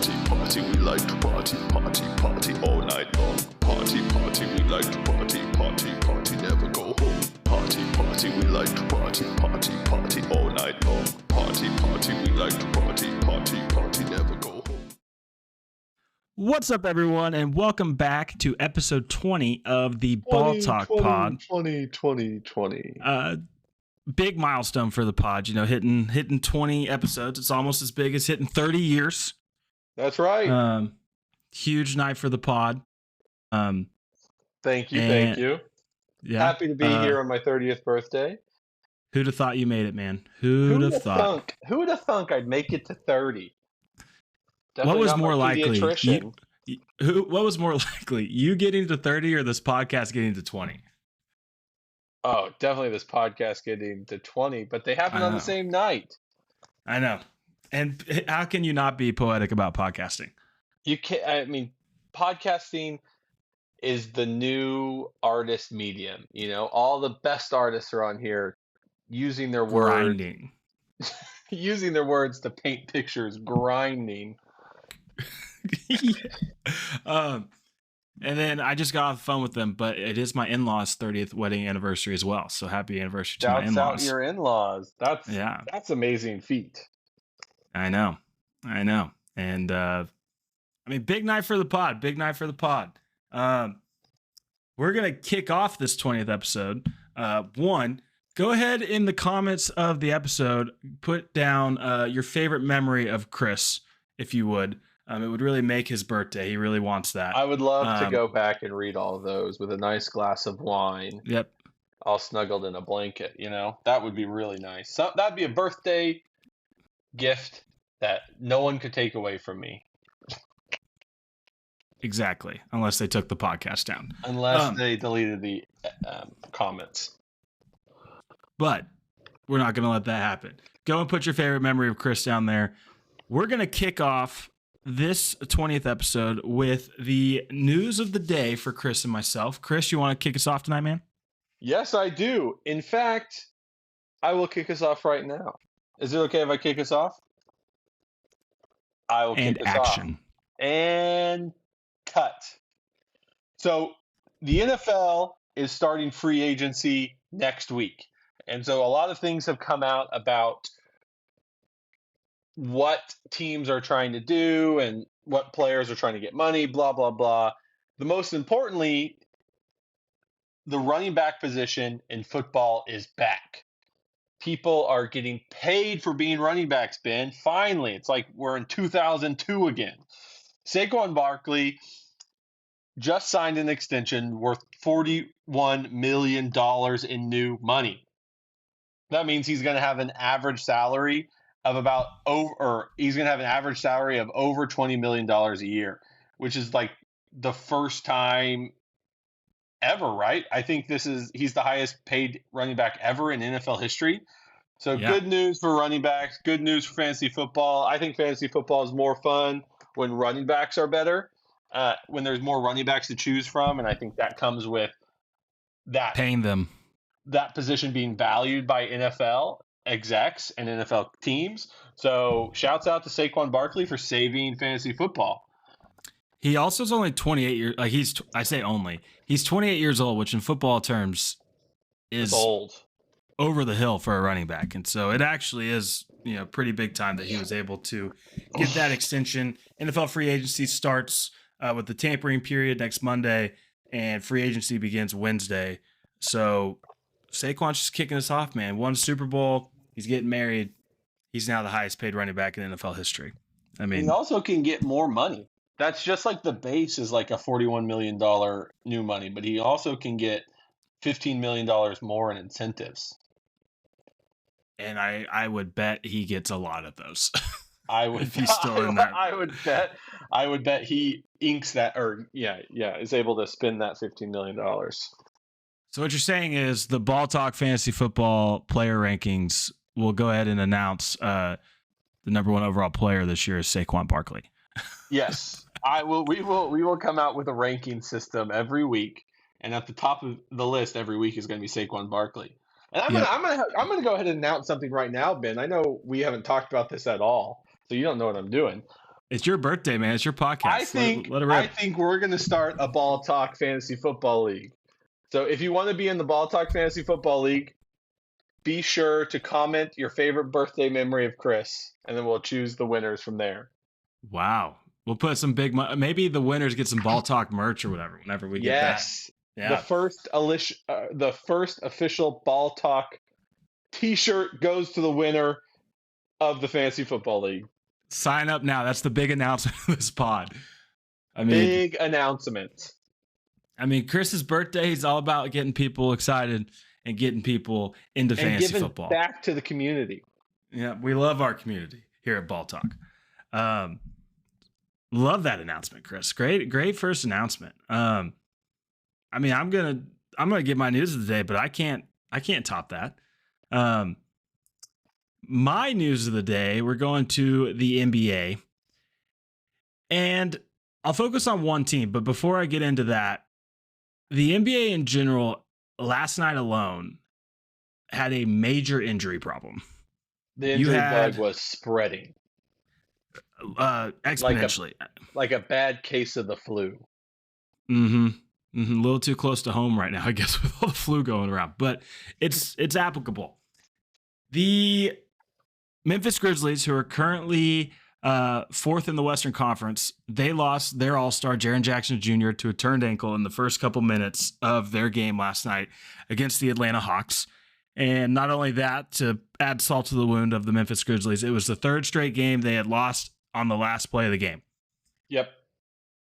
party, party, we like to party, party, party all night long. Party, party, we like to party, party, party, never go home. Party, party, we like to party, party, party all night long. Party, party, we like to party, party, party, never go home. What's up, everyone, and welcome back to episode 20 of the Ball Talk Pod. 20. Big milestone for the pod, you know, hitting 20 episodes. It's almost as big as hitting 30 years. That's right. Huge night for the pod. Thank you. Yeah. Happy to be here on my 30th birthday. Who'd have thought you made it, man? Who'd have thought? Who would have thunk I'd make it to 30? What was more likely? What was more likely? You getting to 30 or this podcast getting to 20? Oh, definitely this podcast getting to 20, but they happen on the same night. I know. And how can you not be poetic about podcasting? You can't. I mean, podcasting is the new artist medium. You know, all the best artists are on here using their words, using their words to paint pictures, grinding. And then I just got off the phone with them, but it is my in-laws' 30th wedding anniversary as well. So happy anniversary to my in-laws. Shouts out your in-laws. That's amazing feat. I know. And I mean, big night for the pod. We're going to kick off this 20th episode. Go ahead in the comments of the episode, put down your favorite memory of Chris, if you would. It would really make his birthday. He really wants that. I would love to go back and read all of those with a nice glass of wine. Yep. All snuggled in a blanket, you know? That would be really nice. So that'd be a birthday gift that no one could take away from me. Exactly. Unless they took the podcast down. Unless they deleted the comments. But we're not going to let that happen. Go and put your favorite memory of Chris down there. We're going to kick off this 20th episode with the news of the day for Chris and myself. Chris, you want to kick us off tonight, man? Yes, I do. In fact, I will kick us off right now. Is it okay if I kick us off? I will kick us action. Off. And cut. So the NFL is starting free agency next week. And so a lot of things have come out about what teams are trying to do and what players are trying to get money, blah, blah, blah. The most importantly, the running back position in football is back. People are getting paid for being running backs, Ben. Finally, it's like we're in 2002 again. Saquon Barkley just signed an extension worth $41 million in new money. That means he's going to have an average salary of over $20 million a year, which is like the first time ever, right? I think he's the highest paid running back ever in NFL history. So Good news for running backs, good news for fantasy football. I think fantasy football is more fun when running backs are better, when there's more running backs to choose from. And I think that comes with that paying them, that position being valued by NFL execs and NFL teams. So shouts out to Saquon Barkley for saving fantasy football. He also is only 28 years. Like he's 28 years old, which in football terms is old, over the hill for a running back. And so it actually is, you know, pretty big time that he was able to get that extension. NFL free agency starts with the tampering period next Monday, and free agency begins Wednesday. So Saquon's just kicking us off, man. Won Super Bowl. He's getting married. He's now the highest paid running back in NFL history. I mean, he also can get more money. That's just like the base is like a $41 million new money, but he also can get $15 million more in incentives. And I would bet he gets a lot of those. I would if he's still in that. I would bet he inks that, or is able to spend that $15 million. So what you're saying is the Ball Talk Fantasy Football player rankings will go ahead and announce the number one overall player this year is Saquon Barkley. Yes, I will. We will come out with a ranking system every week, and at the top of the list every week is going to be Saquon Barkley. And I'm gonna go ahead and announce something right now, Ben. I know we haven't talked about this at all, so you don't know what I'm doing. It's your birthday, man. It's your podcast. Let it I rip. think we're going to start a Ball Talk Fantasy Football League. So if you want to be in the Ball Talk Fantasy Football League, be sure to comment your favorite birthday memory of Chris, and then we'll choose the winners from there. Wow. We'll put some big money. Maybe the winners get some Ball Talk merch or whatever whenever we get that. Yeah. The first official Ball Talk T-shirt goes to the winner of the Fantasy Football League. Sign up now. That's the big announcement of this pod. Big announcement. I mean, Chris's birthday is all about getting people excited and getting people into fantasy football. Back to the community. Yeah, we love our community here at Ball Talk. Love that announcement, Chris. Great first announcement. I mean, I'm gonna get my news of the day, but I can't top that. My news of the day, we're going to the NBA, and I'll focus on one team. But before I get into that, the NBA in general, last night alone, had a major injury problem. The injury bug was spreading exponentially, like a bad case of the flu. A little too close to home right now, I guess, with all the flu going around. But it's applicable. The Memphis Grizzlies, who are currently fourth in the Western Conference, they lost their all-star Jaren Jackson Jr. to a turned ankle in the first couple minutes of their game last night against the Atlanta Hawks. And not only that, to add salt to the wound of the Memphis Grizzlies, it was the third straight game they had lost on the last play of the game. Yep.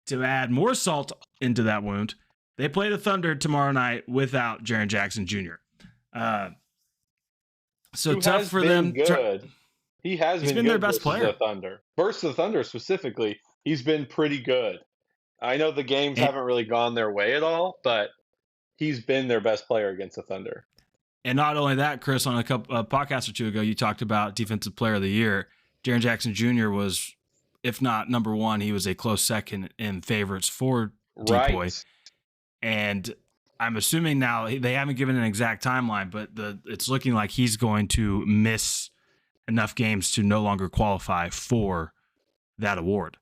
To add more salt into that wound, they play the Thunder tomorrow night without Jaren Jackson Jr. So tough for them. Good. He's been their best player. The Thunder. Versus the Thunder specifically, he's been pretty good. I know the games haven't really gone their way at all, but he's been their best player against the Thunder. And not only that, Chris, on a couple podcast or two ago, you talked about Defensive Player of the Year. Jaren Jackson Jr. was, if not number one, he was a close second in favorites for D-Boy. Right. And I'm assuming now they haven't given an exact timeline, but it's looking like he's going to miss enough games to no longer qualify for that award.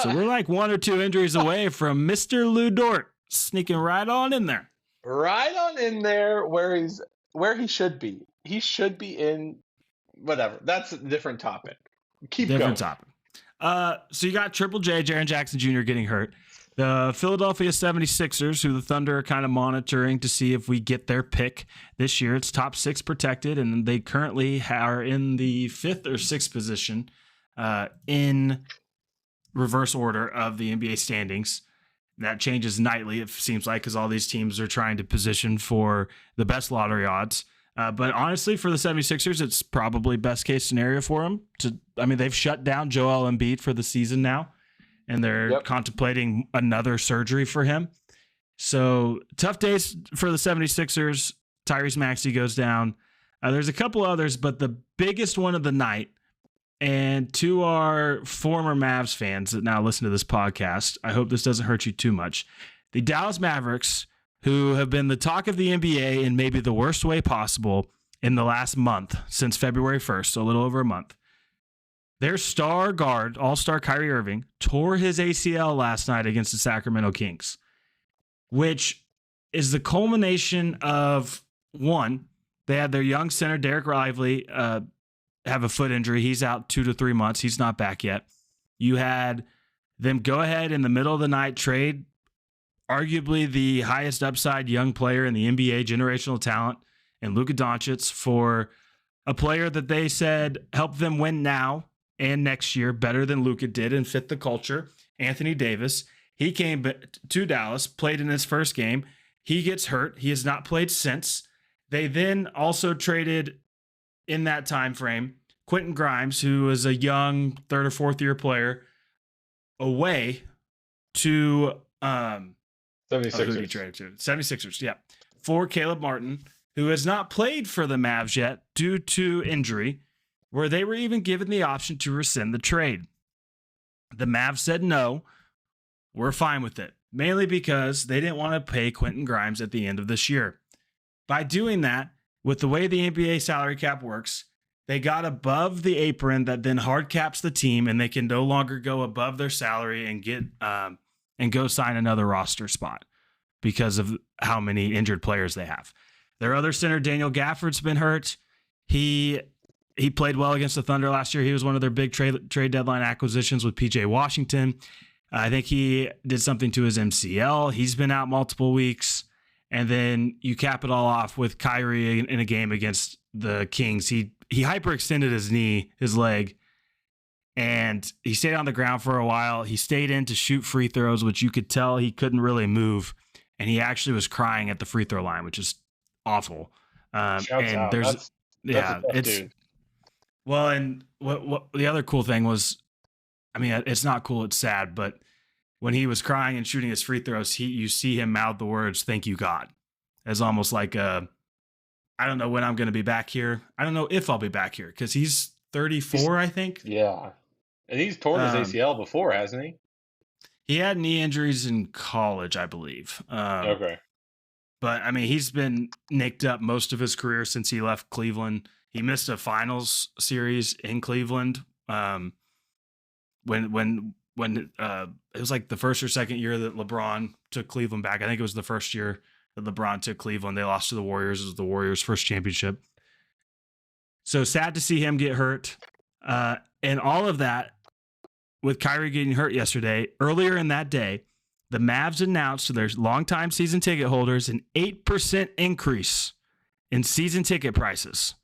So we're like one or two injuries away from Mr. Lou Dort sneaking right on in there. Right on in there where he should be. He should be in whatever. That's a different topic. Keep going. Different topic. So you got Triple J, Jaren Jackson Jr. getting hurt. The Philadelphia 76ers, who the Thunder are kind of monitoring to see if we get their pick this year. It's top 6 protected, and they currently are in the 5th or 6th position in reverse order of the NBA standings. That changes nightly, it seems like, because all these teams are trying to position for the best lottery odds. But honestly, for the 76ers, it's probably best case scenario for them. They've shut down Joel Embiid for the season now, and they're contemplating another surgery for him. So tough days for the 76ers. Tyrese Maxey goes down. There's a couple others, but the biggest one of the night, and to our former Mavs fans that now listen to this podcast, I hope this doesn't hurt you too much. The Dallas Mavericks, who have been the talk of the NBA in maybe the worst way possible in the last month, since February 1st, so a little over a month. Their star guard, all-star Kyrie Irving, tore his ACL last night against the Sacramento Kings, which is the culmination of, one, they had their young center, Derek Lively, have a foot injury. He's out 2 to 3 months. He's not back yet. You had them go ahead in the middle of the night trade arguably the highest upside young player in the NBA, generational talent, and Luka Doncic for a player that they said helped them win now and next year better than Luka did and fit the culture, Anthony Davis. He came to Dallas, played in his first game. He gets hurt. He has not played since. They then also traded in that time frame Quentin Grimes, who is a young third or fourth year player, away to 76ers. Who did he trade to? 76ers, yeah. For Caleb Martin, who has not played for the Mavs yet due to injury, where they were even given the option to rescind the trade. The Mavs said no, we're fine with it, mainly because they didn't want to pay Quentin Grimes at the end of this year. By doing that, with the way the NBA salary cap works, They got above the apron that then hard caps the team, and they can no longer go above their salary and get and go sign another roster spot because of how many injured players they have. Their other center, Daniel Gafford's been hurt. He played well against the Thunder last year. He was one of their big trade deadline acquisitions with PJ Washington. I think he did something to his MCL. He's been out multiple weeks. And then you cap it all off with Kyrie in a game against the Kings. He hyperextended his leg, and he stayed on the ground for a while. He stayed in to shoot free throws, which you could tell he couldn't really move. And he actually was crying at the free throw line, which is awful. Shouts out. That's a tough dude. Well, and what the other cool thing was, I mean, it's not cool, it's sad, but when he was crying and shooting his free throws, you see him mouth the words, "Thank you, God," as almost like I don't know when I'm going to be back here. I don't know if I'll be back here because he's 34, I think. Yeah. And he's torn his ACL before, hasn't he? He had knee injuries in college, I believe. Okay. But, I mean, he's been nicked up most of his career since he left Cleveland. He missed a finals series in Cleveland when it was like the first or second year that LeBron took Cleveland back. I think it was the first year that LeBron took Cleveland. They lost to the Warriors. It was the Warriors' first championship. So sad to see him get hurt. And all of that with Kyrie getting hurt yesterday. Earlier in that day, the Mavs announced to their longtime season ticket holders an 8% increase in season ticket prices.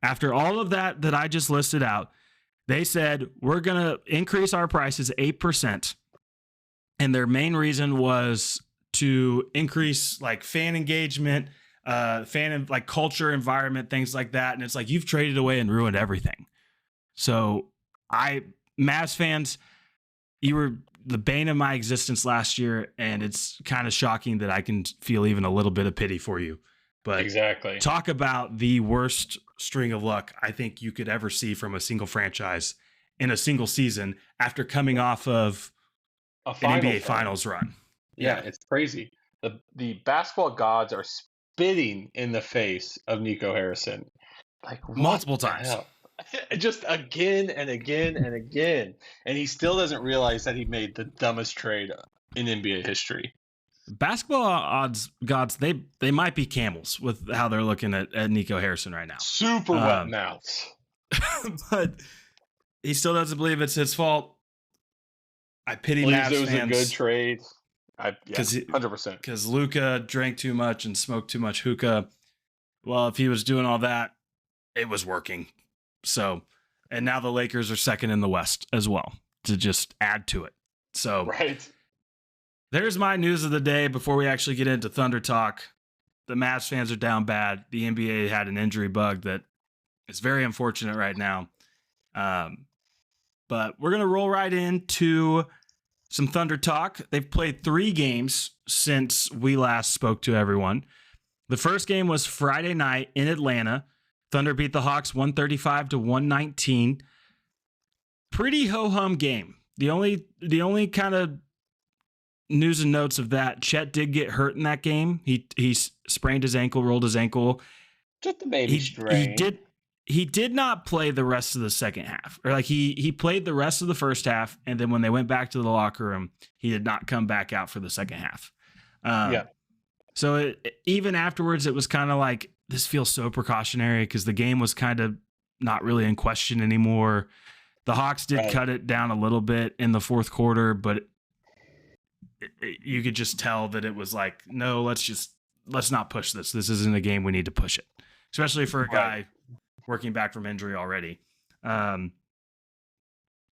After all of that I just listed out, they said, we're going to increase our prices 8%. And their main reason was to increase like fan engagement, like culture, environment, things like that. And it's like, you've traded away and ruined everything. So Mavs fans, you were the bane of my existence last year. And it's kind of shocking that I can feel even a little bit of pity for you. But exactly. Talk about the worst string of luck I think you could ever see from a single franchise in a single season after coming off of an NBA Finals run. Yeah, it's crazy. The basketball gods are spitting in the face of Nico Harrison. Like multiple times. Just again and again and again. And he still doesn't realize that he made the dumbest trade in NBA history. Basketball gods, they might be camels with how they're looking at Nico Harrison right now. Super wet mouths. But he still doesn't believe it's his fault. I pity Mavs fans. It was a good trade. 100%. Because Luka drank too much and smoked too much hookah. Well, if he was doing all that, it was working. So, and now the Lakers are second in the West as well, to just add to it. So, right. There's my news of the day before we actually get into Thunder talk. The Mavs fans are down bad. The NBA had an injury bug that is very unfortunate right now. But we're going to roll right into some Thunder talk. They've played 3 games since we last spoke to everyone. The first game was Friday night in Atlanta. Thunder beat the Hawks 135-119. Pretty ho-hum game. The only kind of news and notes of that, Chet did get hurt in that game. He sprained his ankle, rolled his ankle. Just a baby strain. He did not play the rest of the second half. Or like he played the rest of the first half, and then when they went back to the locker room, he did not come back out for the second half. So even afterwards, it was kind of like, this feels so precautionary because the game was kind of not really in question anymore. The Hawks did cut it down a little bit in the fourth quarter, but you could just tell that it was like, no, let's not push this. This isn't a game we need to push it, especially for a guy working back from injury already. But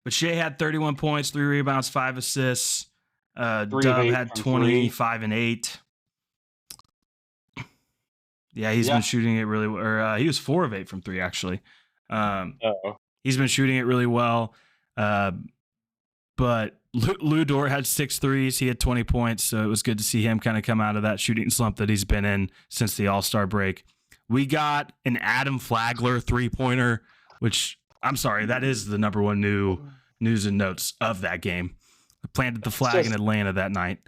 Shea had 31 points, 3 rebounds, 5 assists. Dub had 25 and 8. Yeah, he's been shooting it really well. Or he was 4 of 8 from 3, actually. He's been shooting it really well. But Lou Dort had 6 threes. He had 20 points, so it was good to see him kind of come out of that shooting slump that he's been in since the All-Star break. We got an Adam Flagler three-pointer, which, I'm sorry, that is the number one news and notes of that game. I planted the flag in Atlanta that night.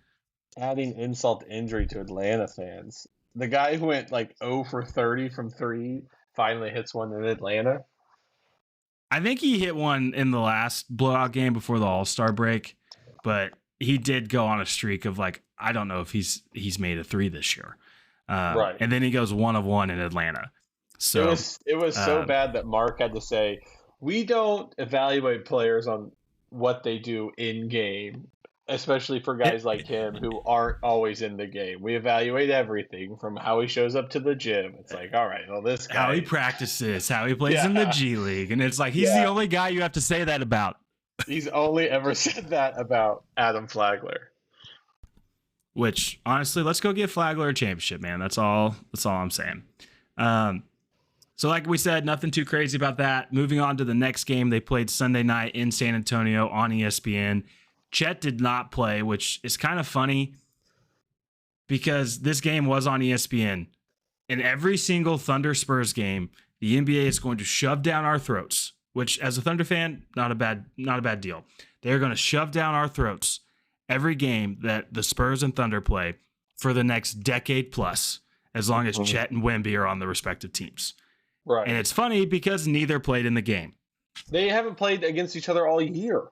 Adding insult to injury to Atlanta fans. The guy who went like 0 for 30 from 3 finally hits one in Atlanta. I think he hit one in the last blowout game before the All-Star break, but he did go on a streak of like, I don't know if he's made a three this year. Right. And then he goes 1 of 1 in Atlanta. So It was so bad that Mark had to say, we don't evaluate players on what they do in game, especially for guys like him who aren't always in the game. We evaluate everything from how he shows up to the gym. It's like, all right, well, this guy, how he practices, how he plays in the G League. And it's like, he's the only guy you have to say that about. He's only ever said that about Adam Flagler. Which, honestly, let's go get Flagler a championship, man. That's all I'm saying. So like we said, nothing too crazy about that. Moving on to the next game, they played Sunday night in San Antonio on ESPN. Chet did not play, which is kind of funny because this game was on ESPN. In every single Thunder Spurs game, the NBA is going to shove down our throats, which as a Thunder fan, not a bad deal. They're going to shove down our throats every game that the Spurs and Thunder play for the next decade plus, as long as Chet and Wemby are on the respective teams. Right. And it's funny because neither played in the game. They haven't played against each other all year.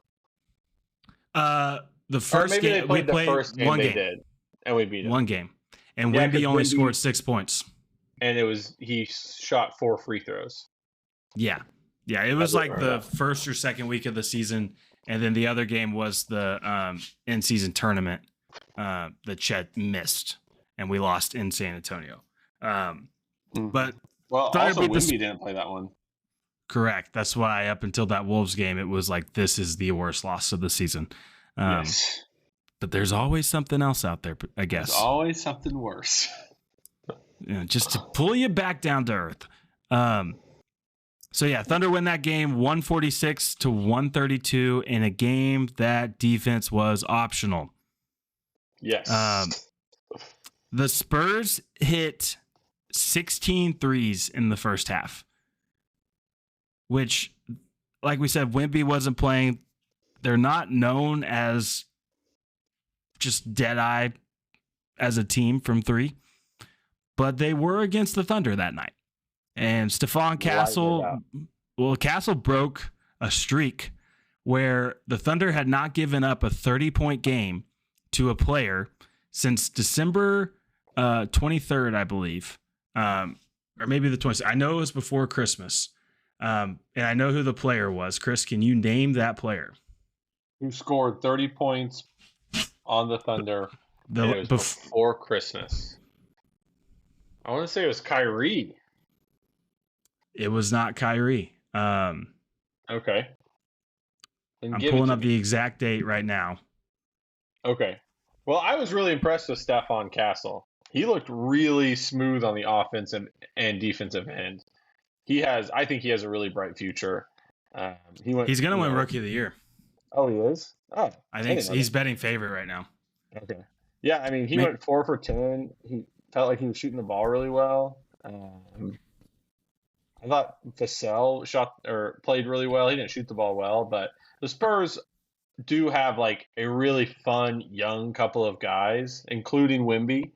The first game we played one game. Did, and we beat them. One game. And Wemby only scored 6 points. And he shot 4 free throws. Yeah. Yeah, it was like the first or second week of the season, and then the other game was the in-season tournament that Chet missed, and we lost in San Antonio. But also Wemby didn't play that one. Correct. That's why up until that Wolves game, it was like, this is the worst loss of the season. Yes. But there's always something else out there, I guess. There's always something worse. Just to pull you back down to earth. So yeah, Thunder win that game 146-132 in a game that defense was optional. Yes. The Spurs hit 16 threes in the first half, which, like we said, Wemby wasn't playing. They're not known as just dead-eye as a team from three, but they were against the Thunder that night. And Stephon Castle, Castle broke a streak where the Thunder had not given up a 30-point game to a player since December 23rd, I believe, or maybe the 20th. I know it was before Christmas, and I know who the player was. Chris, can you name that player? Who scored 30 points on the Thunder before Christmas? I want to say it was Kyrie. It was not Kyrie. Okay. I'm pulling up the exact date right now. Okay. Well, I was really impressed with Stephon Castle. He looked really smooth on the offensive and defensive end. I think he has a really bright future. He's going to win Rookie of the Year. Oh, he is? Oh, I think he's betting favorite right now. Okay. Yeah, I mean, he went 4 for 10. He felt like he was shooting the ball really well. I thought Vassell played really well. He didn't shoot the ball well, but the Spurs do have like a really fun young couple of guys, including Wemby,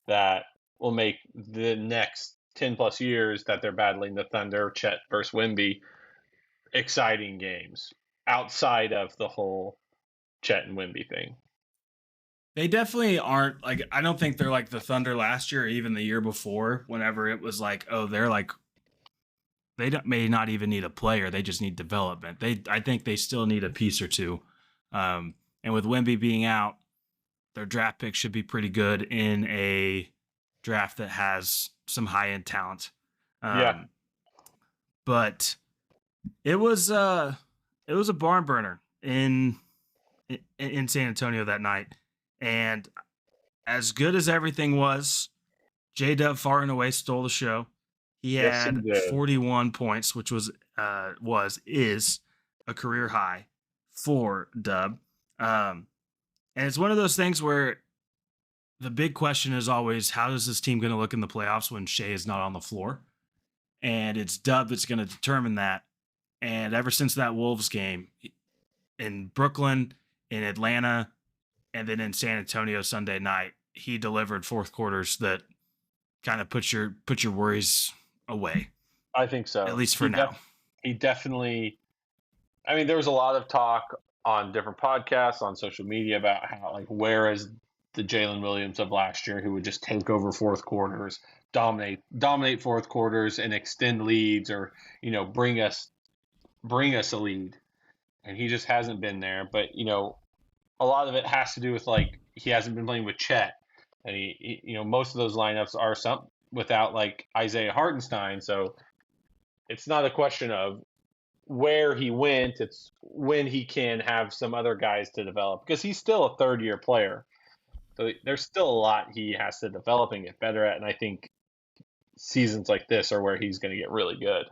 that will make the next 10 plus years that they're battling the Thunder, Chet versus Wemby, exciting games outside of the whole Chet and Wemby thing. They definitely aren't like, I don't think they're like the Thunder last year or even the year before, whenever it was like, oh, they're like, may not even need a player. They just need development. I think they still need a piece or two. And with Wemby being out, their draft pick should be pretty good in a draft that has some high-end talent. Yeah. But it was a barn burner in San Antonio that night. And as good as everything was, J-Dub far and away stole the show. He had 41 points, which is a career high for Dub. And it's one of those things where the big question is always, how is this team going to look in the playoffs when Shea is not on the floor? And it's Dub that's going to determine that. And ever since that Wolves game in Brooklyn, in Atlanta, and then in San Antonio Sunday night, he delivered fourth quarters that kind of put your worries away. I think so. At least for now. he definitely. I mean, there was a lot of talk on different podcasts, on social media about how, like, where is the Jalen Williams of last year who would just take over fourth quarters, dominate fourth quarters, and extend leads, or bring us a lead. And he just hasn't been there. But a lot of it has to do with, like, he hasn't been playing with Chet, and most of those lineups are some without, like, Isaiah Hartenstein. So it's not a question of where he went, it's when he can have some other guys to develop, because he's still a third-year player. So there's still a lot he has to develop and get better at, and I think seasons like this are where he's going to get really good,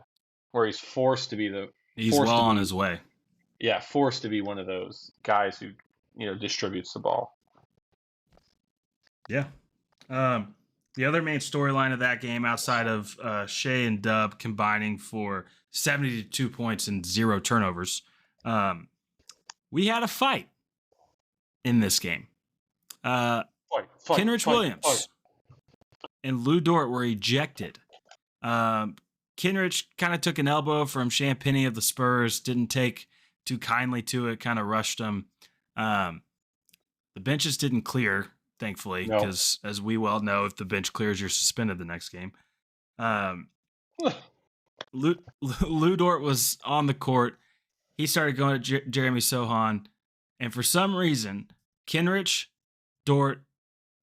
where he's forced to be on his way. Yeah, forced to be one of those guys who distributes the ball. Yeah. The other main storyline of that game, outside of Shea and Dub combining for 72 points and 0 turnovers, we had a fight in this game. Kenrich Williams and Lou Dort were ejected. Kenrich kind of took an elbow from Champagnie of the Spurs, didn't take too kindly to it, kind of rushed him. The benches didn't clear, thankfully, because as we well know, if the bench clears, you're suspended the next game. Lou Dort was on the court. He started going at Jeremy Sochan, and for some reason, Kenrich, Dort,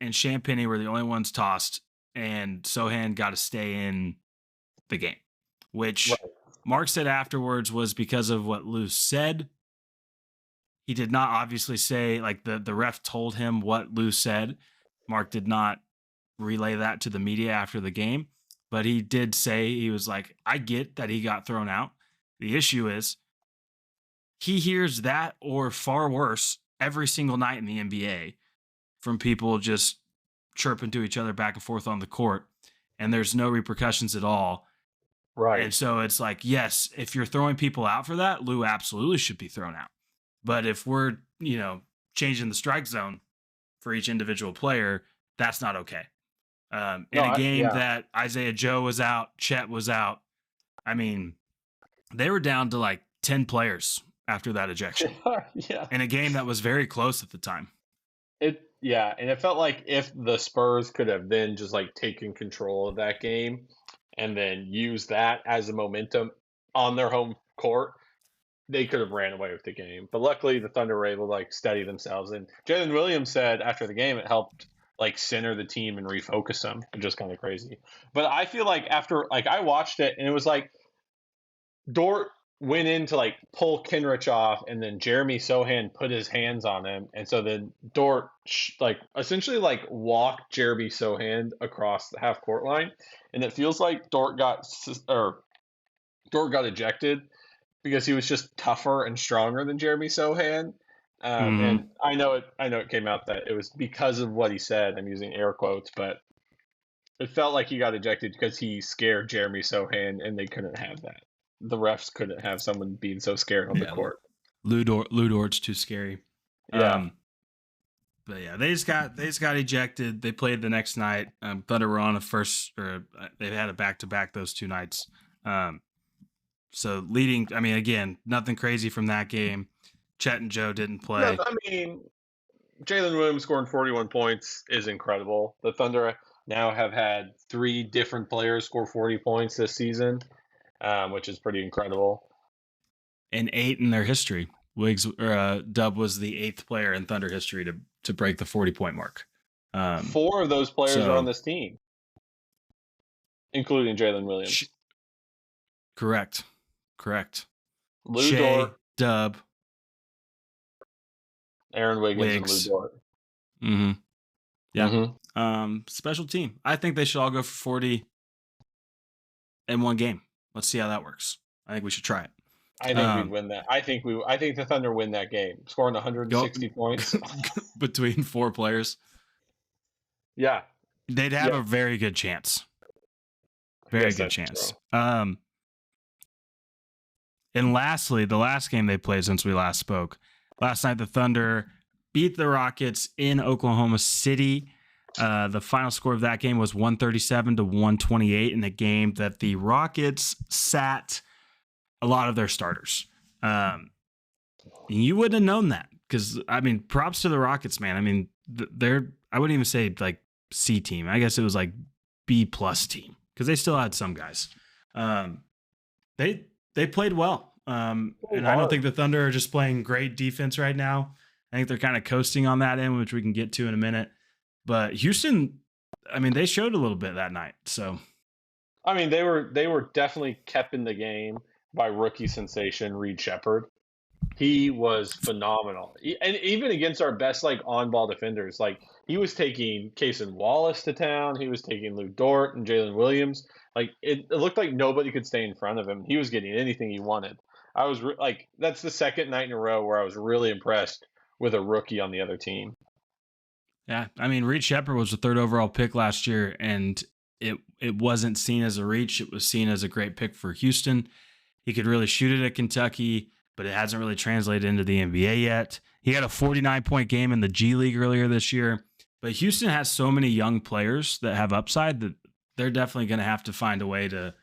and Champagnie were the only ones tossed, and Sochan got to stay in the game, which Mark said afterwards was because of what Lou said. He did not obviously say, like, the ref told him what Lou said. Mark did not relay that to the media after the game, but he did say, he was like, I get that he got thrown out. The issue is he hears that, or far worse, every single night in the NBA from people just chirping to each other back and forth on the court, and there's no repercussions at all. Right. And so it's like, yes, if you're throwing people out for that, Lou absolutely should be thrown out. But if we're, changing the strike zone for each individual player, that's not okay. In a game that Isaiah Joe was out, Chet was out, I mean, they were down to like 10 players after that ejection. Yeah. In a game that was very close at the time. And it felt like if the Spurs could have then just, like, taken control of that game and then used that as a momentum on their home court, they could have ran away with the game. But luckily, the Thunder were able to, like, steady themselves. And Jalen Williams said after the game it helped, like, center the team and refocus them, which is kind of crazy. But I feel like after, like, I watched it, and it was like Dort went in to, like, pull Kenrich off, and then Jeremy Sochan put his hands on him, and so then Dort essentially walked Jeremy Sochan across the half court line, and it feels like Dort got ejected because he was just tougher and stronger than Jeremy Sochan. And I know it came out that it was because of what he said. I'm using air quotes, but it felt like he got ejected because he scared Jeremy Sochan, and they couldn't have that. The refs couldn't have someone being so scared on the court. Lou Dort's too scary. Yeah. But yeah, they just got ejected. They played the next night. Thunder were on they had a back-to-back those two nights. So leading, I mean, again, nothing crazy from that game. Chet and Joe didn't play. No, I mean, Jalen Williams scoring 41 points is incredible. The Thunder now have had 3 different players score 40 points this season, which is pretty incredible. And 8 in their history. Dub was the 8th player in Thunder history to break the 40-point mark. 4 of those players are on this team, including Jalen Williams. Correct. Lou Shea, Dort, Dub, Aaron Wiggins, and Lou Dort. Mm-hmm. Yeah. Mm-hmm. Special team. I think they should all go for 40 in one game. Let's see how that works. I think we should try it. I think we'd win that. I think the Thunder win that game, scoring 160 points between 4 players. Yeah, they'd have a very good chance. Very good chance. And lastly, the last game they played since we last spoke. Last night, the Thunder beat the Rockets in Oklahoma City. The final score of that game was 137-128 in a game that the Rockets sat a lot of their starters. You wouldn't have known that because, I mean, props to the Rockets, man. I mean, they're, I wouldn't even say like C team. I guess it was like B plus team because they still had some guys. They played well. And I don't think the Thunder are just playing great defense right now. I think they're kind of coasting on that end, which we can get to in a minute. But Houston, I mean, they showed a little bit that night. So, I mean, they were definitely kept in the game by rookie sensation Reed Shepherd. He was phenomenal, and even against our best like on-ball defenders, like he was taking Cason Wallace to town. He was taking Lou Dort and Jalen Williams. Like it looked like nobody could stay in front of him. He was getting anything he wanted. I was like, that's the second night in a row where I was really impressed with a rookie on the other team. Yeah, I mean, Reed Shepherd was the 3rd overall pick last year, and it wasn't seen as a reach. It was seen as a great pick for Houston. He could really shoot it at Kentucky, but it hasn't really translated into the NBA yet. He had a 49-point game in the G League earlier this year. But Houston has so many young players that have upside that they're definitely going to have to find a way to.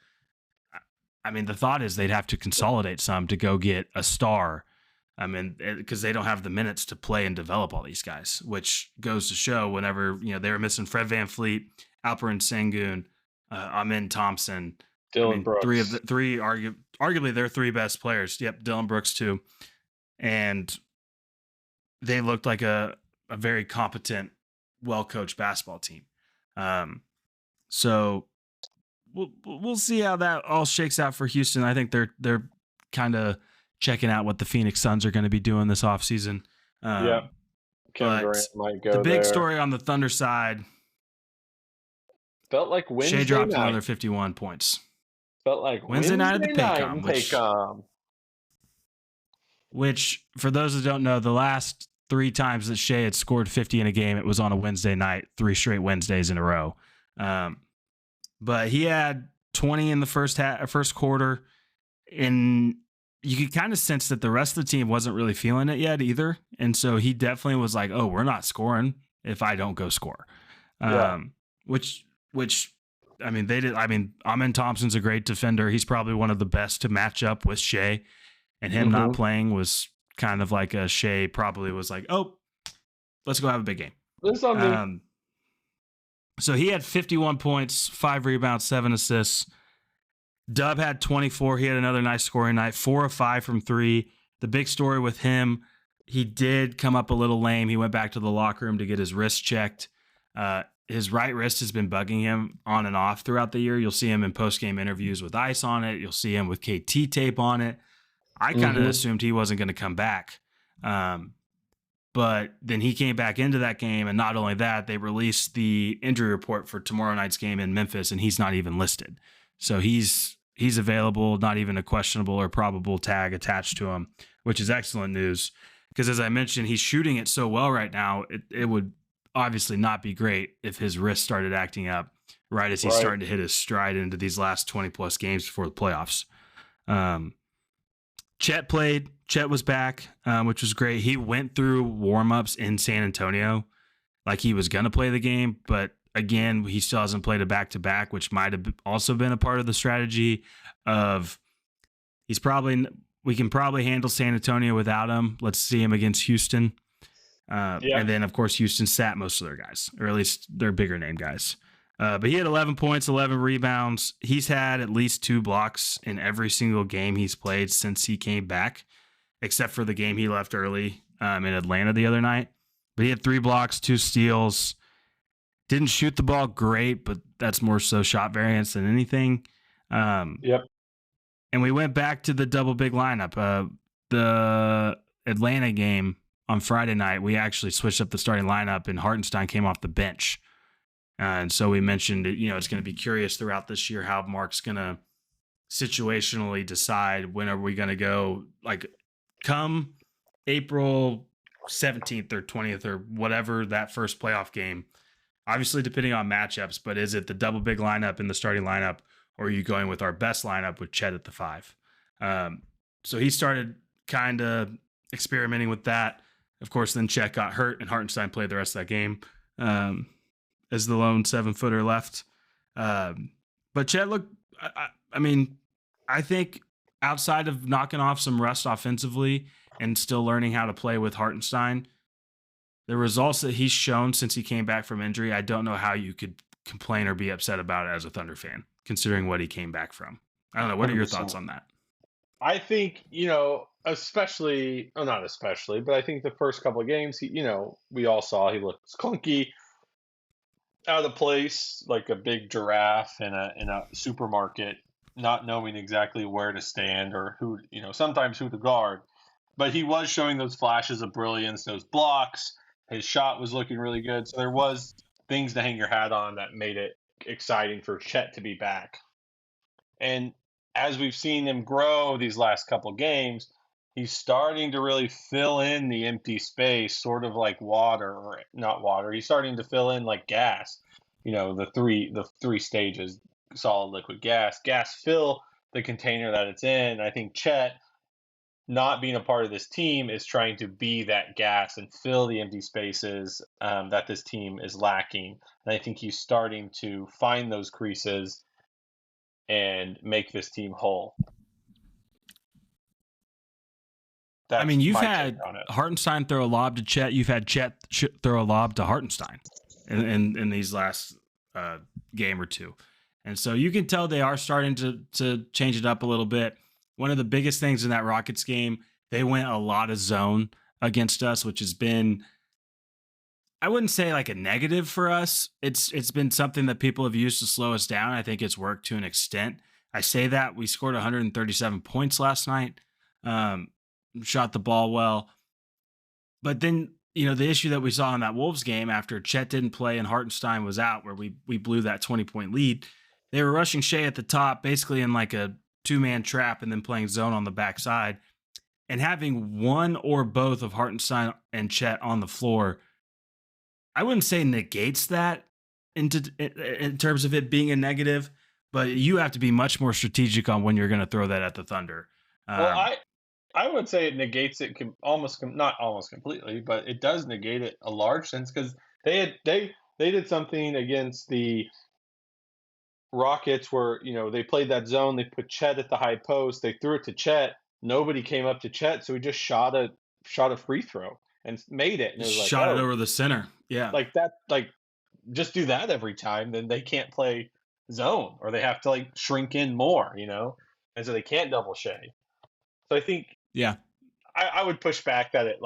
I mean, the thought is they'd have to consolidate some to go get a star. I mean, because they don't have the minutes to play and develop all these guys, which goes to show whenever, they were missing Fred VanVleet, Alperen Sengun, Amen Thompson, Dylan Brooks. Arguably their 3 best players. Yep, Dylan Brooks too. And they looked like a very competent, well-coached basketball team. So we'll see how that all shakes out for Houston. I think they're kind of checking out what the Phoenix Suns are going to be doing this offseason. Yeah. Kevin Durant might go the big there. story on the Thunder side, felt like Wednesday Shea dropped night. another 51 points. Felt like Wednesday night at the Paycom. Which, for those that don't know, the last 3 times that Shea had scored 50 in a game, it was on a Wednesday night, 3 straight Wednesdays in a row. But he had 20 in the first quarter, and you could kind of sense that the rest of the team wasn't really feeling it yet either. And so he definitely was like, oh, we're not scoring if I don't go score. Which I mean, they did. I mean, Amen Thompson's a great defender. He's probably one of the best to match up with Shea, and him not playing was kind of like a Shea probably was like, oh, let's go have a big game. This on me. So he had 51 points, 5 rebounds, 7 assists. Dub had 24. He had another nice scoring night, 4 of 5 from 3. The big story with him, he did come up a little lame. He went back to the locker room to get his wrist checked. His right wrist has been bugging him on and off throughout the year. You'll see him in post-game interviews with ice on it. You'll see him with KT tape on it. I kind of assumed he wasn't going to come back. But then he came back into that game, and not only that, they released the injury report for tomorrow night's game in Memphis, and he's not even listed. So he's available, not even a questionable or probable tag attached to him, which is excellent news. Because as I mentioned, he's shooting it so well right now, it would obviously not be great if his wrist started acting up right as he's starting to hit his stride into these last 20-plus games before the playoffs. Chet played. Chet was back, which was great. He went through warm-ups in San Antonio like he was going to play the game, but again, he still hasn't played a back-to-back, which might have also been a part of the strategy of we can probably handle San Antonio without him. Let's see him against Houston. And then, of course, Houston sat most of their guys, or at least their bigger name guys. But he had 11 points, 11 rebounds. He's had at least 2 blocks in every single game he's played since he came back, except for the game he left early in Atlanta the other night. But he had 3 blocks, 2 steals. Didn't shoot the ball great, but that's more so shot variance than anything. And we went back to the double big lineup. The Atlanta game on Friday night, we actually switched up the starting lineup, and Hartenstein came off the bench. And so we mentioned, it's going to be curious throughout this year how Mark's going to situationally decide when are we going to go, like come April 17th or 20th or whatever that first playoff game. Obviously, depending on matchups, but is it the double big lineup in the starting lineup, or are you going with our best lineup with Chet at the 5? So he started kind of experimenting with that. Of course, then Chet got hurt, and Hartenstein played the rest of that game as the lone 7-footer left. But Chet looked, I think outside of knocking off some rust offensively and still learning how to play with Hartenstein, the results that he's shown since he came back from injury, I don't know how you could complain or be upset about it as a Thunder fan, considering what he came back from. I don't know. What are your 100%. thoughts on that? I think, especially, well, not especially, but I think the first couple of games, we all saw he looked clunky, out of place, like a big giraffe in a supermarket, not knowing exactly where to stand or who, sometimes who to guard. But he was showing those flashes of brilliance, those blocks. His shot was looking really good. So there was things to hang your hat on that made it exciting for Chet to be back. And as we've seen him grow these last couple games, he's starting to really fill in the empty space, sort of like water, or not water. He's starting to fill in like gas. The three stages: solid, liquid, gas. Gas fill the container that it's in. I think Chet, not being a part of this team, is trying to be that gas and fill the empty spaces that this team is lacking. And I think he's starting to find those creases and make this team whole. I mean, you've had Hartenstein throw a lob to Chet. You've had Chet throw a lob to Hartenstein in these last game or two. And so you can tell they are starting to change it up a little bit. One of the biggest things in that Rockets game, they went a lot of zone against us, which has been, I wouldn't say like a negative for us. It's been something that people have used to slow us down. I think it's worked to an extent. I say that we scored 137 points last night, shot the ball well. But then, the issue that we saw in that Wolves game after Chet didn't play and Hartenstein was out, where we blew that 20-point lead, they were rushing Shea at the top, basically in like a two-man trap and then playing zone on the backside. And having one or both of Hartenstein and Chet on the floor, I wouldn't say negates that in terms of it being a negative, but you have to be much more strategic on when you're going to throw that at the Thunder. Well, I would say it negates it not almost completely, but it does negate it a large sense, because they did something against the Rockets where, they played that zone. They put Chet at the high post. They threw it to Chet. Nobody came up to Chet, so he just shot a free throw and made it. And it was like, shot it over the center. Yeah. Like that, just do that every time. Then they can't play zone, or they have to like shrink in more, and so they can't double Shea. So I think, yeah, I would push back that it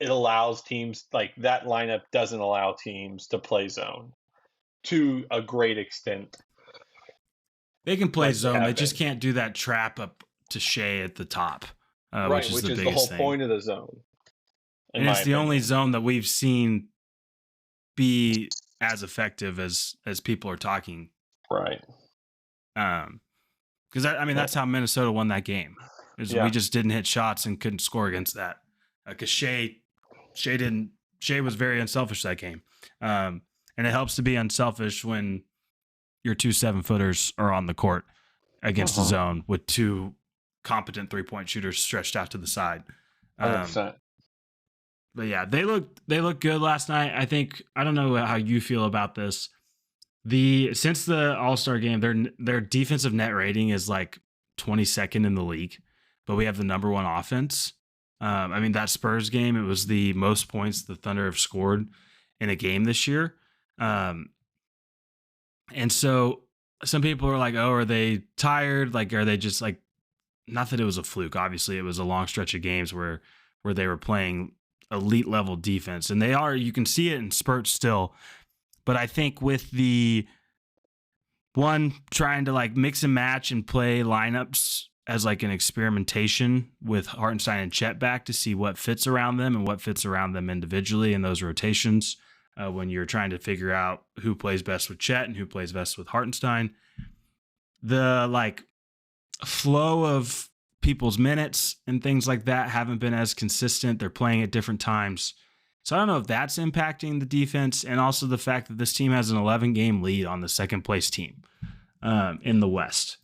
allows teams, like that lineup doesn't allow teams to play zone to a great extent. They can play zone. They just can't do that trap up to Shea at the top, which is the whole point of the zone. And it's the only zone that we've seen be as effective as people are talking. Right. Because that's how Minnesota won that game. We just didn't hit shots and couldn't score against that. Because Shea was very unselfish that game. And it helps to be unselfish when your 2 7-footers are on the court against the zone with 2 competent 3-point shooters stretched out to the side. 100%. But yeah, they look good last night. I don't know how you feel about this. Since the All-Star game, their defensive net rating is like 22nd in the league, but we have the number 1 offense. That Spurs game, it was the most points the Thunder have scored in a game this year. And so some people are like, oh, are they tired? Like, are they just like, not that it was a fluke. Obviously, it was a long stretch of games where they were playing elite level defense, and you can see it in spurts still. But I think with the one trying to like mix and match and play lineups as like an experimentation with Hartenstein and Chet back to see what fits around them and what fits around them individually in those rotations, when you're trying to figure out who plays best with Chet and who plays best with Hartenstein. The like flow of people's minutes and things like that haven't been as consistent. They're playing at different times. So I don't know if that's impacting the defense, and also the fact that this team has an 11-game lead on the second place team in the West,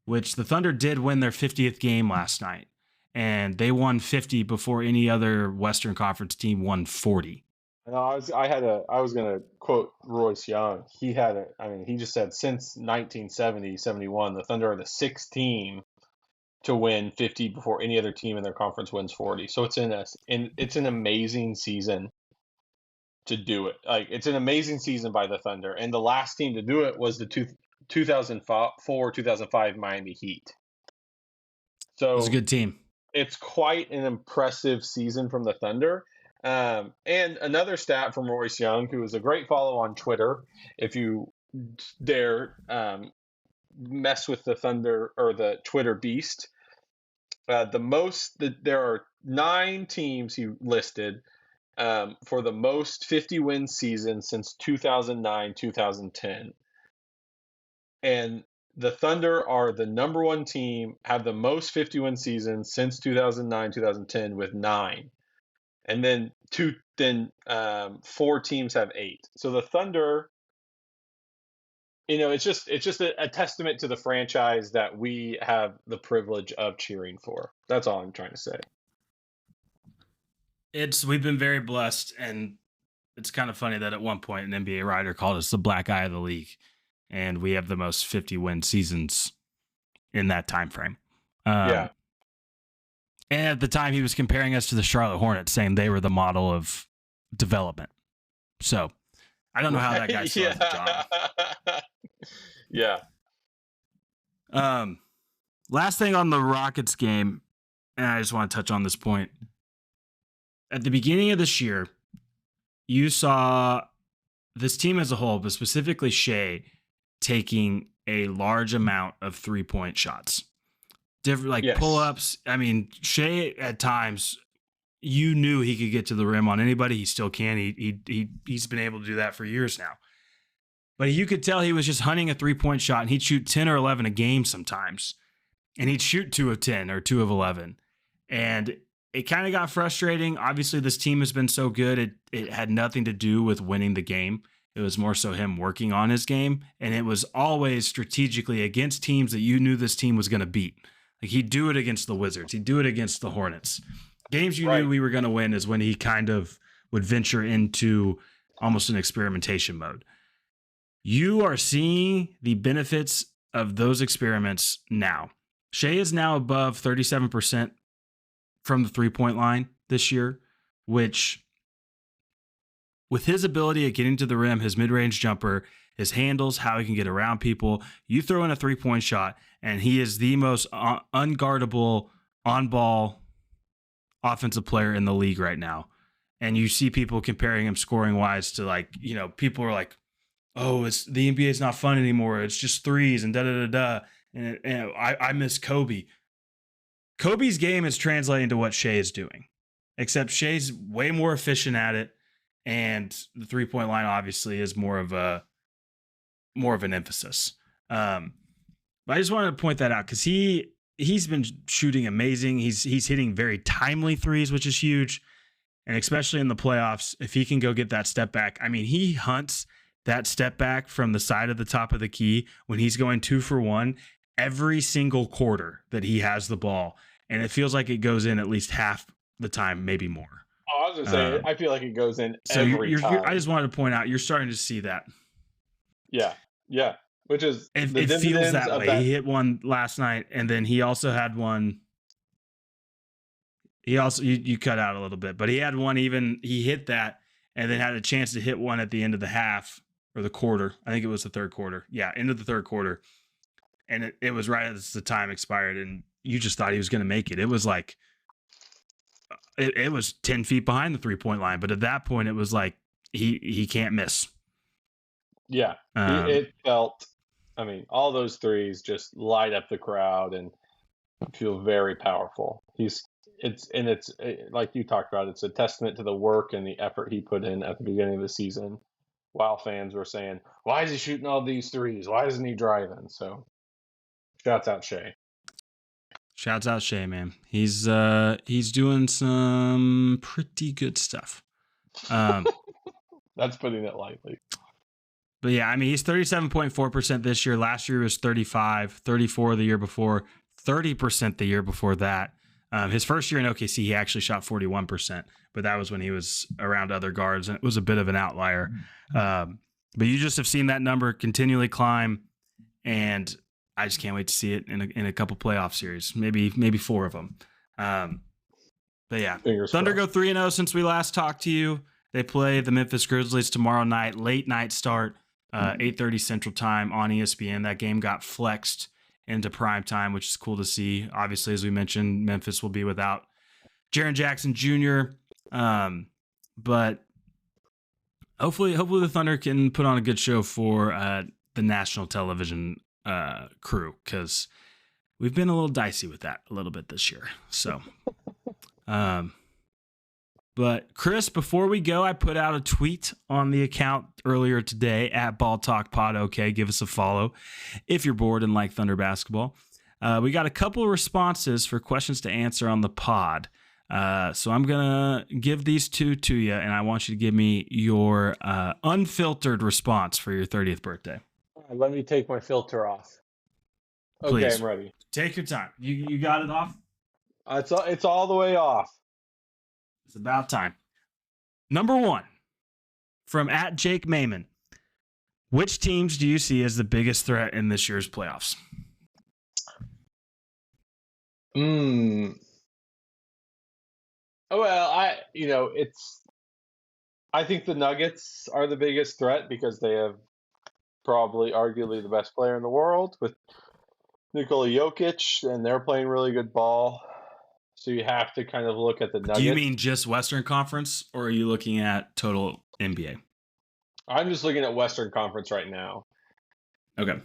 which the Thunder did win their 50th game last night, and they won 50 before any other Western Conference team won 40. No, I was gonna quote Royce Young. He just said since 1970, 71, the Thunder are the sixth team to win 50 before any other team in their conference wins 40. So it's an amazing season to do it. Like it's an amazing season by the Thunder, and the last team to do it was the 2004 2005 Miami Heat. It was a So good team. it's quite an impressive season from the Thunder. And another stat from Royce Young, who is a great follow on Twitter, if you dare mess with the Thunder or the Twitter beast. There are 9 teams he listed for the most 50-win season since 2009, 2010. And the Thunder are the number 1 team, have the most 50-win seasons since 2009, 2010 with 9. And then 4 teams have 8. So the Thunder, it's just a testament to the franchise that we have the privilege of cheering for. That's all I'm trying to say. We've been very blessed, and it's kind of funny that at one point an NBA writer called us the black eye of the league, and we have the most 50-win seasons in that time frame. Yeah. And at the time, he was comparing us to the Charlotte Hornets, saying they were the model of development. So I don't know how that guy still has a job. Yeah. Last thing on the Rockets game, and I just want to touch on this point. At the beginning of this year, you saw this team as a whole, but specifically Shai, taking a large amount of 3-point shots. Different, Yes. pull-ups. I mean, Shai at times, you knew he could get to the rim on anybody. He still can. He's been able to do that for years now. But you could tell he was just hunting a 3-point shot, and he'd shoot 10 or 11 a game sometimes. And he'd shoot 2 of 10 or 2 of 11. And it kind of got frustrating. Obviously, this team has been so good. It had nothing to do with winning the game. It was more so him working on his game. And it was always strategically against teams that you knew this team was going to beat. Like he'd do it against the Wizards. He'd do it against the Hornets. Games you knew we were going to win is when he kind of would venture into almost an experimentation mode. You are seeing the benefits of those experiments now. Shai is now above 37% from the 3-point line this year, which with his ability at getting to the rim, his mid-range jumper, his handles, how he can get around people, you throw in a 3-point shot, and he is the most unguardable on-ball offensive player in the league right now. And you see people comparing him scoring-wise to people are like, oh, the NBA is not fun anymore. It's just threes and da-da-da-da. And I miss Kobe. Kobe's game is translating to what Shai is doing, except Shai's way more efficient at it. And the 3-point line obviously is more of an emphasis. But I just wanted to point that out because he's been shooting amazing. He's hitting very timely threes, which is huge. And especially in the playoffs, if he can go get that step back. I mean, he hunts that step back from the side of the top of the key when he's going 2 for 1 every single quarter that he has the ball. And it feels like it goes in at least half the time, maybe more. Oh, I was going to say, I feel like it goes in every time. I just wanted to point out, you're starting to see that. Yeah. Which is it feels that way. He hit one last night, and then he also had one. He also you cut out a little bit, but he had one he hit that, and then had a chance to hit one at the end of the half or the quarter. I think it was the third quarter. Yeah, end of the third quarter, and it was right as the time expired, and you just thought he was going to make it. It was like it was 10 feet behind the 3-point line, but at that point, it was like he can't miss. Yeah, it felt. I mean, all those threes just light up the crowd and feel very powerful. It's like you talked about. It's a testament to the work and the effort he put in at the beginning of the season. While fans were saying, "Why is he shooting all these threes? Why isn't he driving?" So, shouts out Shai. Shouts out Shai, man. He's doing some pretty good stuff. That's putting it lightly. But yeah, I mean, he's 37.4% this year. Last year was 35, 34 the year before, 30% the year before that. His first year in OKC, he actually shot 41%, but that was when he was around other guards, and it was a bit of an outlier. But you just have seen that number continually climb, and I just can't wait to see it in a couple playoff series, maybe 4 of them. But yeah, Thunder go 3-0 since we last talked to you. They play the Memphis Grizzlies tomorrow night, late night start, 8:30 Central Time on ESPN. That game got flexed into prime time, which is cool to see. Obviously, as we mentioned, Memphis will be without Jaren Jackson Jr. But hopefully the Thunder can put on a good show for the national television crew, because we've been a little dicey with that a little bit this year. So, but Chris, before we go, I put out a tweet on the account earlier today at Ball Talk Pod. Okay, give us a follow if you're bored and like Thunder basketball. We got a couple of responses for questions to answer on the pod. So I'm gonna give these 2 to you, and I want you to give me your unfiltered response for your 30th birthday. Let me take my filter off. Okay, Please. I'm ready. Take your time. You got it off? It's all the way off. It's about time. Number 1, from at Jake Mayman. Which teams do you see as the biggest threat in this year's playoffs? Well, I think the Nuggets are the biggest threat because they have probably arguably the best player in the world with Nikola Jokic, and they're playing really good ball. So you have to kind of look at the Nuggets. Do you mean just Western Conference, or are you looking at total NBA? I'm just looking at Western Conference right now. Okay.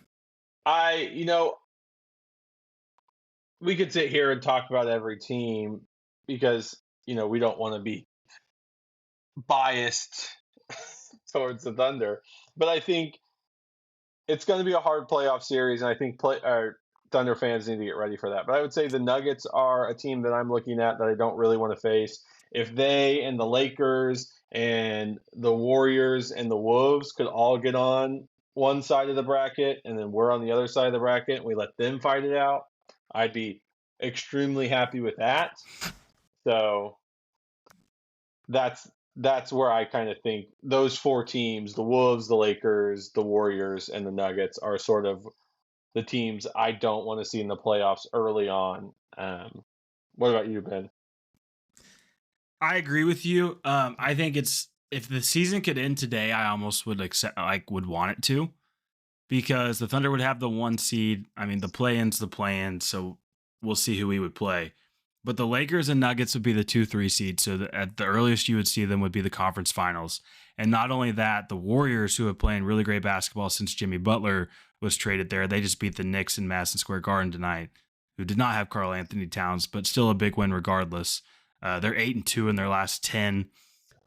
We could sit here and talk about every team because, we don't want to be biased towards the Thunder. But I think it's going to be a hard playoff series, and I think Thunder fans need to get ready for that. But I would say the Nuggets are a team that I'm looking at that I don't really want to face. If they and the Lakers and the Warriors and the Wolves could all get on one side of the bracket, and then we're on the other side of the bracket, and we let them fight it out, I'd be extremely happy with that. So that's where I kind of think those 4 teams, the Wolves, the Lakers, the Warriors, and the Nuggets, are sort of the teams I don't want to see in the playoffs early on. What about you, Ben? I agree with you. I think if the season could end today, I almost would would want it to, because the Thunder would have the 1 seed. I mean, the play-in's the play-in, so we'll see who we would play. But the Lakers and Nuggets would be the 2-3 seed, so at the earliest you would see them would be the conference finals. And not only that, the Warriors, who have played really great basketball since Jimmy Butler was traded there, they just beat the Knicks in Madison Square Garden tonight, who did not have Karl Anthony Towns, but still a big win regardless. They're 8-2 in their last 10.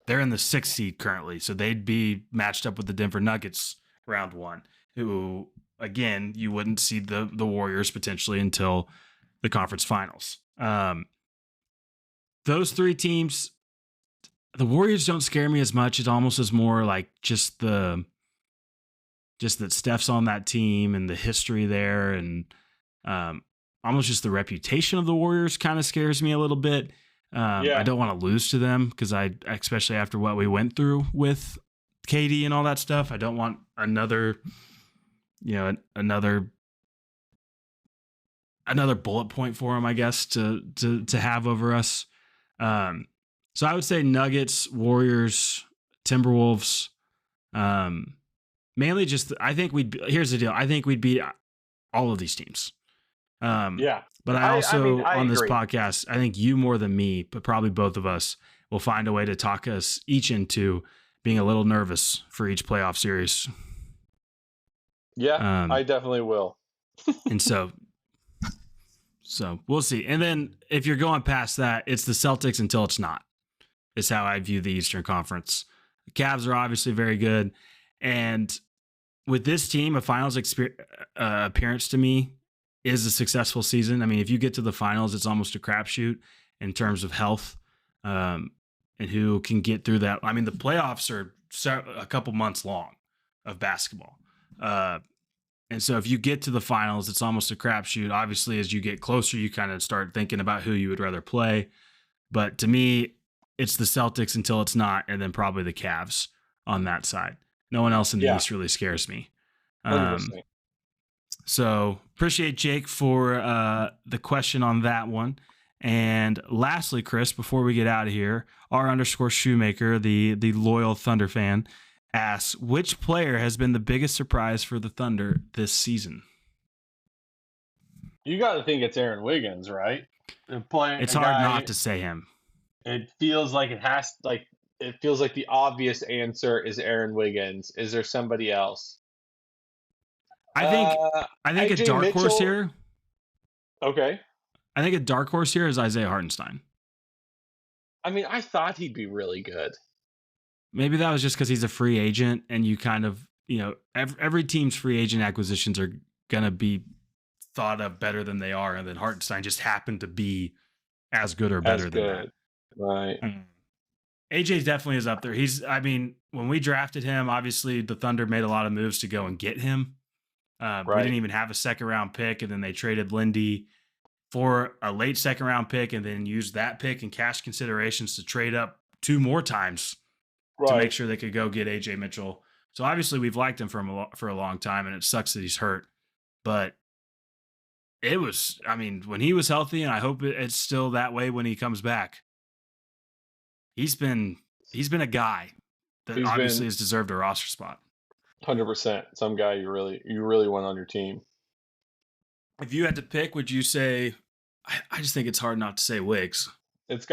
They're in the 6th seed currently, so they'd be matched up with the Denver Nuggets round 1, who, again, you wouldn't see the Warriors potentially until the conference finals. Those 3 teams, the Warriors don't scare me as much. It almost is more like just that Steph's on that team and the history there, and almost just the reputation of the Warriors kind of scares me a little bit. I don't want to lose to them because especially after what we went through with KD and all that stuff, I don't want another bullet point for them, I guess, to have over us. So I would say Nuggets, Warriors, Timberwolves. Mainly just, here's the deal. I think we'd beat all of these teams. But I also, on this podcast, I think you more than me, but probably both of us, will find a way to talk us each into being a little nervous for each playoff series. Yeah, I definitely will. And so we'll see. And then if you're going past that, it's the Celtics until it's not, is how I view the Eastern Conference. The Cavs are obviously very good. And with this team, a finals appearance to me is a successful season. I mean, if you get to the finals, it's almost a crapshoot in terms of health and who can get through that. I mean, the playoffs are a couple months long of basketball. And And so if you get to the finals, it's almost a crapshoot. Obviously, as you get closer, you kind of start thinking about who you would rather play. But to me, it's the Celtics until it's not, and then probably the Cavs on that side. No one else in the East really scares me. 100%. So appreciate Jake for the question on that one. And lastly, Chris, before we get out of here, R_Shoemaker, the loyal Thunder fan, asks, which player has been the biggest surprise for the Thunder this season? You got to think it's Aaron Wiggins, right? It's hard not to say him. It feels like it feels like the obvious answer is Aaron Wiggins. Is there somebody else? I think AJ a dark horse Mitchell? here. Okay. I think a dark horse here is Isaiah Hartenstein. I mean, I thought he'd be really good. Maybe that was just because he's a free agent, and you kind of, every team's free agent acquisitions are gonna be thought of better than they are, and then Hartenstein just happened to be as good or better than that. Right. AJ definitely is up there. When we drafted him, obviously the Thunder made a lot of moves to go and get him. We didn't even have a second round pick, and then they traded Lindy for a late second round pick, and then used that pick and cash considerations to trade up 2 more times to make sure they could go get AJ Mitchell. So obviously we've liked him for a long time, and it sucks that he's hurt. But it was, when he was healthy, and I hope it's still that way when he comes back. He's been a guy that obviously has deserved a roster spot. 100%. Some guy you really want on your team. If you had to pick, would you say? I just think it's hard not to say Wiggs. It's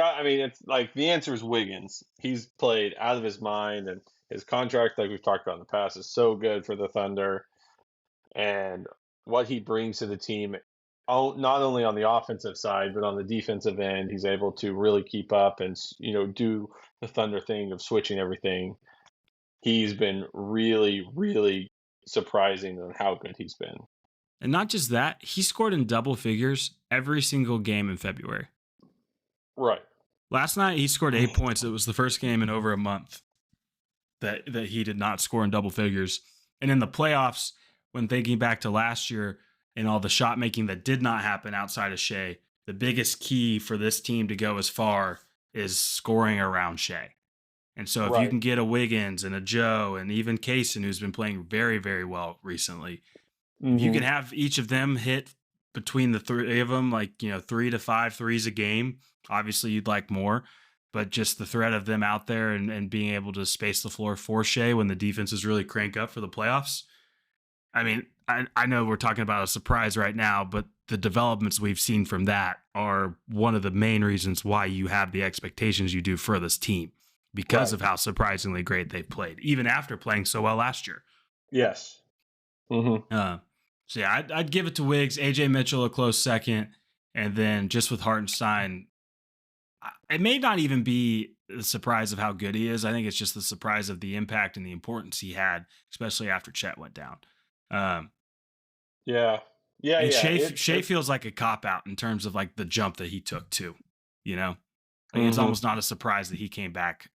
like the answer is Wiggins. He's played out of his mind, and his contract, like we've talked about in the past, is so good for the Thunder. And what he brings to the team, not only on the offensive side, but on the defensive end, he's able to really keep up and, do the Thunder thing of switching everything. He's been really, really surprising on how good he's been. And not just that, he scored in double figures every single game in February. Right. Last night, he scored 8 points. It was the first game in over a month that he did not score in double figures. And in the playoffs, when thinking back to last year and all the shot making that did not happen outside of Shea, the biggest key for this team to go as far is scoring around Shea. And so if you can get a Wiggins and a Joe and even Kaysen, who's been playing very, very well recently, if you can have each of them hit between the 3 of them, 3 to 5 threes a game. Obviously, you'd like more, but just the threat of them out there and being able to space the floor for Shea when the defenses really crank up for the playoffs. I know we're talking about a surprise right now, but the developments we've seen from that are one of the main reasons why you have the expectations you do for this team, because of how surprisingly great they've played, even after playing so well last year. Yes. So yeah, I'd give it to Wiggs, AJ Mitchell a close second, and then just with Hartenstein, it may not even be the surprise of how good he is. I think it's just the surprise of the impact and the importance he had, especially after Chet went down. Shea feels like a cop out in terms of like the jump that he took too. It's almost not a surprise that he came back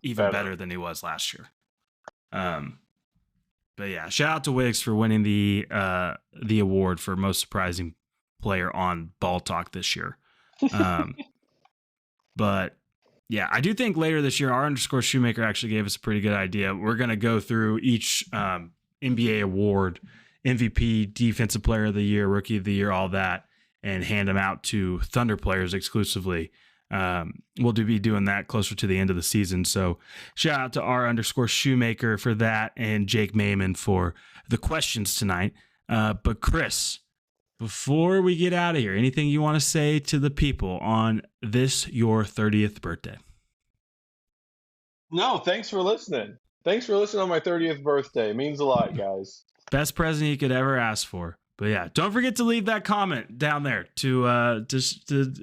even better than he was last year. But yeah, shout out to Wiggs for winning the award for most surprising player on Ball Talk this year. But yeah, I do think later this year, R_Shoemaker actually gave us a pretty good idea. We're going to go through each NBA award, MVP, Defensive Player of the Year, Rookie of the Year, all that, and hand them out to Thunder players exclusively. We'll be doing that closer to the end of the season. So shout out to R_Shoemaker for that, and Jake Mayman for the questions tonight. But Chris, before we get out of here, anything you want to say to the people on this, your 30th birthday? No, thanks for listening. Thanks for listening on my 30th birthday. It means a lot, guys. Best present you could ever ask for. But yeah, don't forget to leave that comment down there to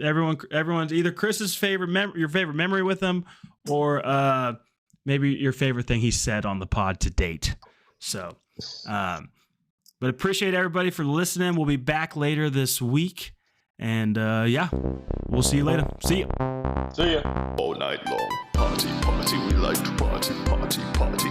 everyone's either Chris's your favorite memory with him, or maybe your favorite thing he said on the pod to date. So, but appreciate everybody for listening. We'll be back later this week, and we'll see you later. See ya. See ya. All night long, party, party. We like to party, party, party.